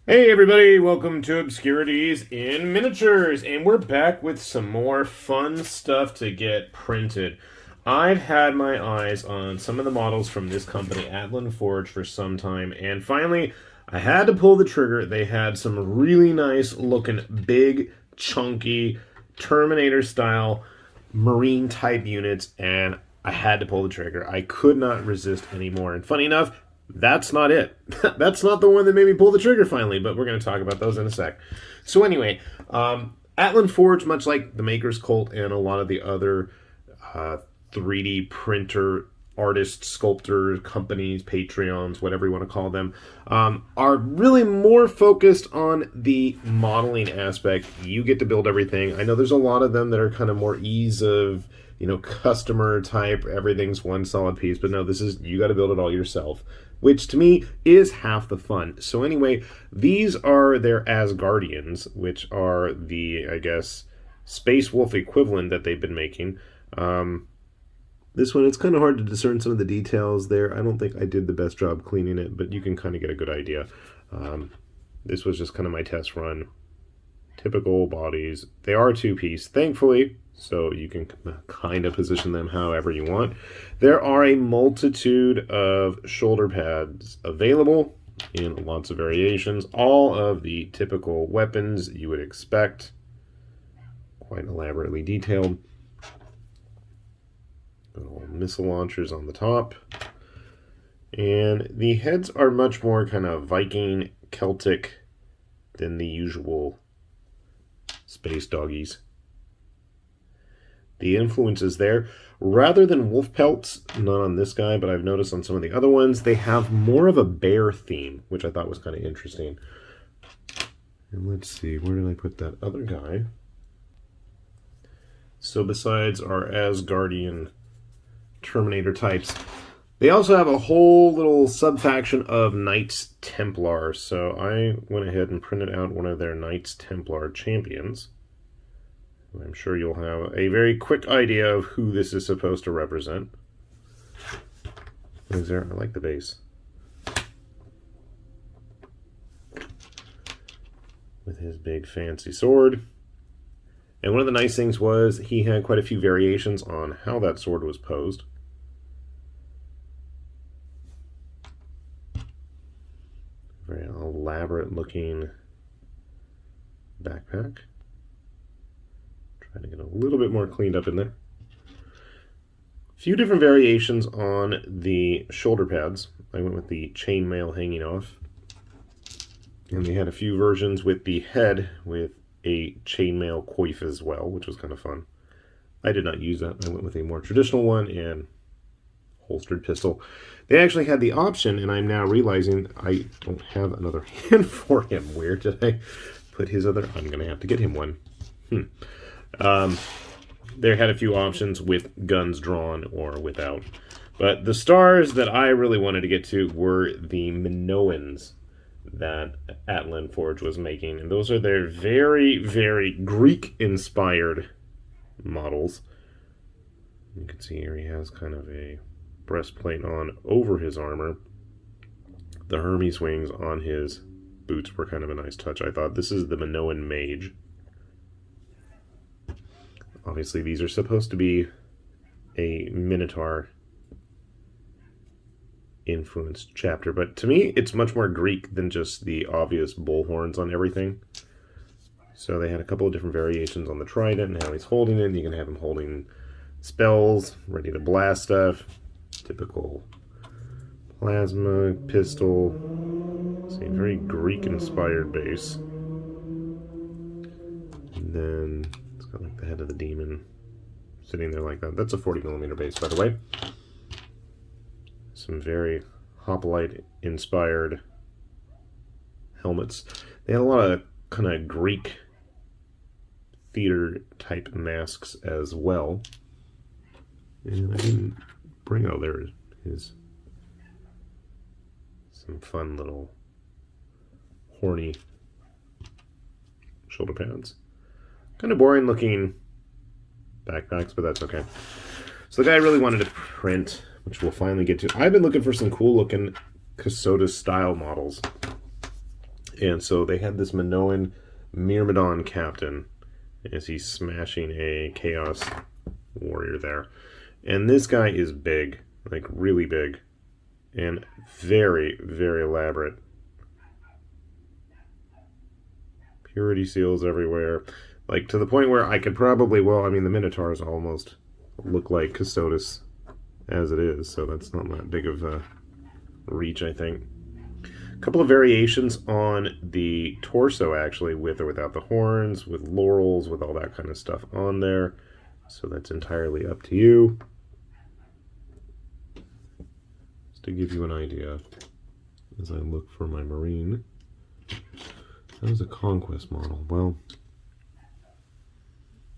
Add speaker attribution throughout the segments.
Speaker 1: Hey everybody, welcome to Obscurities in Miniatures, and we're back with some more fun stuff to get printed. I've had my eyes on some of the models from this company, Atlan Forge, for some time, and finally I had to pull the trigger. They had some really nice looking, big, chunky, Terminator style marine type units, and I had to pull the trigger. I could not resist anymore, and funny enough, that's not it. That's not the one that made me pull the trigger finally, but we're going to talk about those in a sec. So anyway, Atlan Forge, much like the Maker's Cult and a lot of the other 3D printer artists, sculptors, companies, Patreons, whatever you want to call them, are really more focused on the modeling aspect. You get to build everything. I know there's a lot of them that are kind of more ease of, customer type, everything's one solid piece, but no, this is, you got to build it all yourself, which to me is half the fun. So anyway, these are their Asgardians, which are the, I guess, Space Wolf equivalent that they've been making. This one, it's kind of hard to discern some of the details there. I don't think I did the best job cleaning it, but you can kind of get a good idea. This was just kind of my test run. Typical bodies. They are two-piece, thankfully, so you can kind of position them however you want. There are a multitude of shoulder pads available in lots of variations. All of the typical weapons you would expect. Quite elaborately detailed. Little missile launchers on the top. And the heads are much more kind of Viking, Celtic than the usual space doggies. The influences there, rather than wolf pelts, not on this guy, but I've noticed on some of the other ones, they have more of a bear theme, which I thought was kind of interesting. And let's see, where did I put that other guy? So besides our Asgardian Terminator types, they also have a whole little sub-faction of Knights Templar. So I went ahead and printed out one of their Knights Templar Champions. I'm sure you'll have a very quick idea of who this is supposed to represent. Is there? I like the base. With his big fancy sword. And one of the nice things was he had quite a few variations on how that sword was posed. Very elaborate looking backpack. Trying to get a little bit more cleaned up in there. A few different variations on the shoulder pads. I went with the chainmail hanging off. And they had a few versions with the head with a chainmail coif as well, which was kind of fun. I did not use that. I went with a more traditional one and holstered pistol. They actually had the option, and I'm now realizing I don't have another hand for him. Where did I put his other? I'm going to have to get him one. They had a few options with guns drawn or without. But the stars that I really wanted to get to were the Minoans that Atlan Forge was making. And those are their very, very Greek-inspired models. You can see here he has kind of a breastplate on over his armor. The Hermes wings on his boots were kind of a nice touch, I thought. This is the Minoan Mage. Obviously, these are supposed to be a Minotaur influenced chapter, but to me, it's much more Greek than just the obvious bull horns on everything. So they had a couple of different variations on the trident and how he's holding it. You can have him holding spells, ready to blast stuff. Typical plasma pistol. See, very Greek-inspired base. And then it's got like the head of the demon sitting there like that. That's a 40mm base, by the way. Some very hoplite-inspired helmets. They had a lot of kind of Greek theater-type masks as well. And I didn't bring, oh, there is some fun little horny shoulder pads. Kind of boring looking backpacks, but that's okay. So the guy really wanted to print, which we'll finally get to. I've been looking for some cool looking Casoda style models. And so they had this Minoan Myrmidon captain as he's smashing a Chaos warrior there. And this guy is big, like really big, and very, very elaborate. Purity seals everywhere. Like, to the point where I could probably, well, I mean, the Minotaurs almost look like Custodes as it is, so that's not that big of a reach, I think. A couple of variations on the torso, actually, with or without the horns, with laurels, with all that kind of stuff on there. So that's entirely up to you. Just to give you an idea, as I look for my Marine. That was a Conquest model. Well,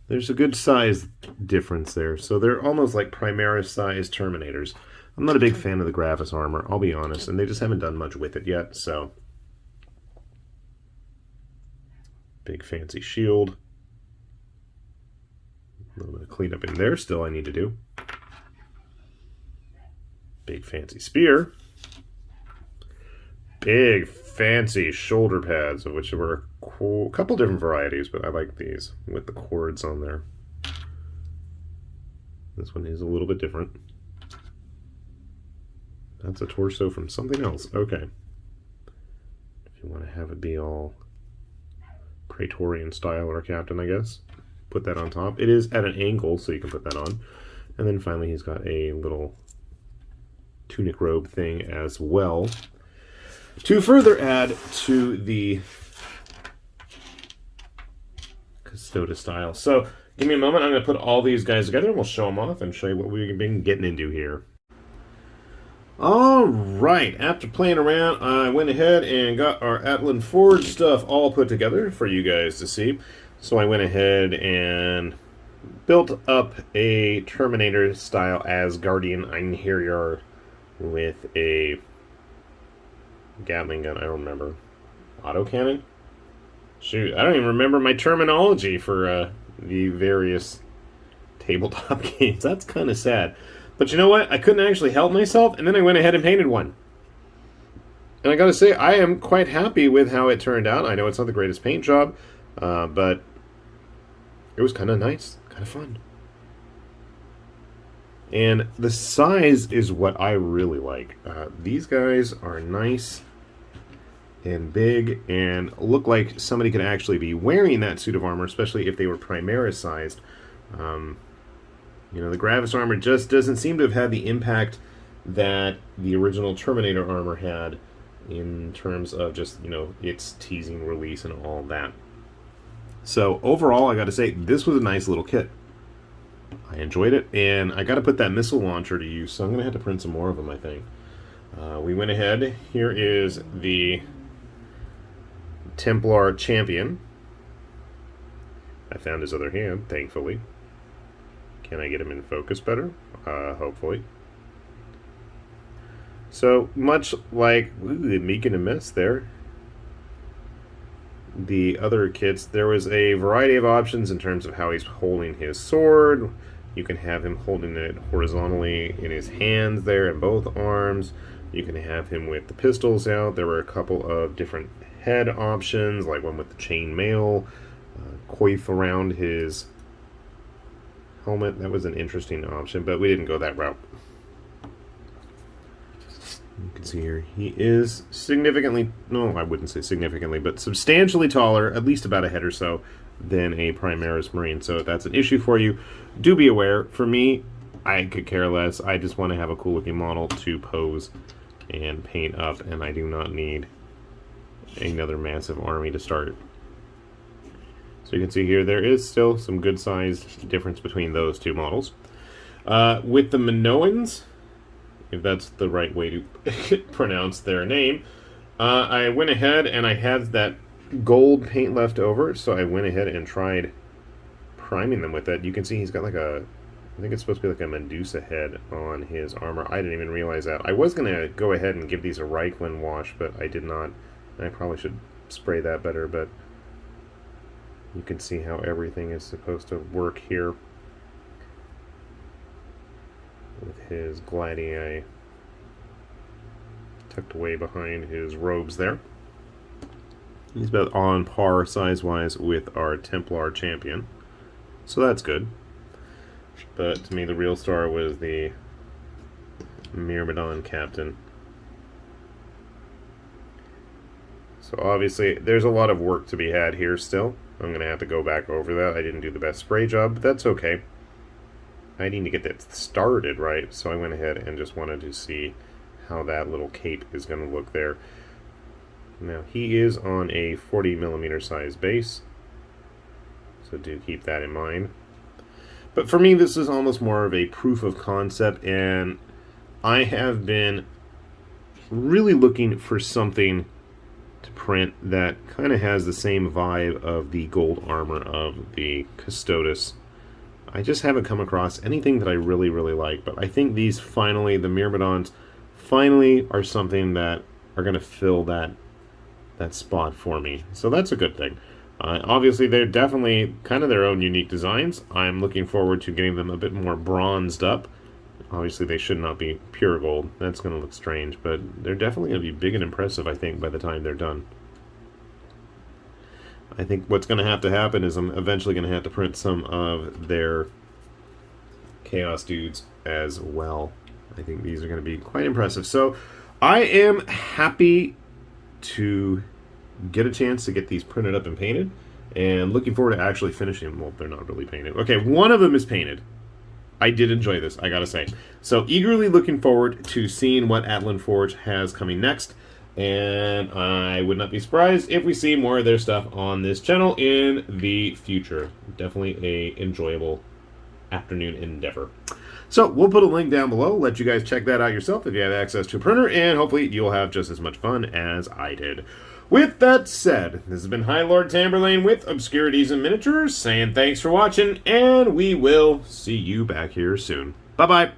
Speaker 1: there's a good size difference there. So they're almost like Primaris-sized Terminators. I'm not a big fan of the Gravis armor, I'll be honest, and they just haven't done much with it yet, so. Big fancy shield. A little bit of cleanup in there still I need to do. Big fancy spear. Big fancy shoulder pads, of which there were a couple different varieties, but I like these with the cords on there. This one is a little bit different. That's a torso from something else. Okay. If you want to have it be all Praetorian style or Captain, I guess. Put that on top. It is at an angle, so you can put that on. And then finally he's got a little tunic robe thing as well, to further add to the Custodes style. So, give me a moment. I'm going to put all these guys together and we'll show them off and show you what we've been getting into here. Alright, after playing around, I went ahead and got our Atlan Forge stuff all put together for you guys to see. So I went ahead and built up a Terminator style Asgardian interior with a Gatling gun, I don't remember. Autocannon? Shoot, I don't even remember my terminology for the various tabletop games. That's kind of sad. But you know what? I couldn't actually help myself, and then I went ahead and painted one. And I gotta say, I am quite happy with how it turned out. I know it's not the greatest paint job, but it was kind of nice, kind of fun. And the size is what I really like. These guys are nice and big and look like somebody could actually be wearing that suit of armor, especially if they were Primaris sized. You know, the Gravis armor just doesn't seem to have had the impact that the original Terminator armor had in terms of just, you know, its teasing release and all that. So overall, I got to say, this was a nice little kit. I enjoyed it, and I got to put that missile launcher to use, so I'm going to have to print some more of them, I think. We went ahead. Here is the Templar Champion. I found his other hand, thankfully. Can I get him in focus better? Hopefully. So, much like making a mess there, the other kits, there was a variety of options in terms of how he's holding his sword. You can have him holding it horizontally in his hands there in both arms. You can have him with the pistols out. There were a couple of different head options, like one with the chain mail, coif around his helmet. That was an interesting option, but we didn't go that route. You can see here, he is significantly, no, I wouldn't say significantly, but substantially taller, at least about a head or so, than a Primaris Marine. So if that's an issue for you, do be aware. For me, I could care less. I just want to have a cool looking model to pose and paint up, and I do not need another massive army to start. So you can see here, there is still some good size difference between those two models. With the Minoans, if that's the right way to pronounce their name, I went ahead and I had that gold paint left over, so I went ahead and tried priming them with that. You can see he's got like a, I think it's supposed to be like a Medusa head on his armor. I didn't even realize that. I was going to go ahead and give these a Reichland wash, but I did not. I probably should spray that better, but you can see how everything is supposed to work here with his gladiator tucked away behind his robes there. He's about on par size-wise with our Templar Champion. So that's good. But to me, the real star was the Myrmidon Captain. So obviously, there's a lot of work to be had here still. I'm going to have to go back over that. I didn't do the best spray job, but that's okay. I need to get that started right, so I went ahead and just wanted to see how that little cape is going to look there. Now, he is on a 40mm size base, so do keep that in mind. But for me, this is almost more of a proof of concept, and I have been really looking for something to print that kind of has the same vibe of the gold armor of the Custodes. I just haven't come across anything that I really, really like, but I think these finally, the Myrmidons, finally are something that are going to fill that spot for me. So that's a good thing. Obviously, they're definitely kind of their own unique designs. I'm looking forward to getting them a bit more bronzed up. Obviously, they should not be pure gold. That's going to look strange, but they're definitely going to be big and impressive, I think, by the time they're done. I think what's going to have to happen is I'm eventually going to have to print some of their Chaos dudes as well. I think these are going to be quite impressive. So I am happy to get a chance to get these printed up and painted, and looking forward to actually finishing them. Well, they're not really painted. Okay, one of them is painted. I did enjoy this, I gotta say. So eagerly looking forward to seeing what Atlan Forge has coming next, and I would not be surprised if we see more of their stuff on this channel in the future. Definitely a enjoyable afternoon endeavor. So we'll put a link down below, let you guys check that out yourself if you have access to a printer, and hopefully you'll have just as much fun as I did. With that said, this has been High Lord Tamberlane with Obscurities and Miniatures, saying thanks for watching, and we will see you back here soon. Bye-bye.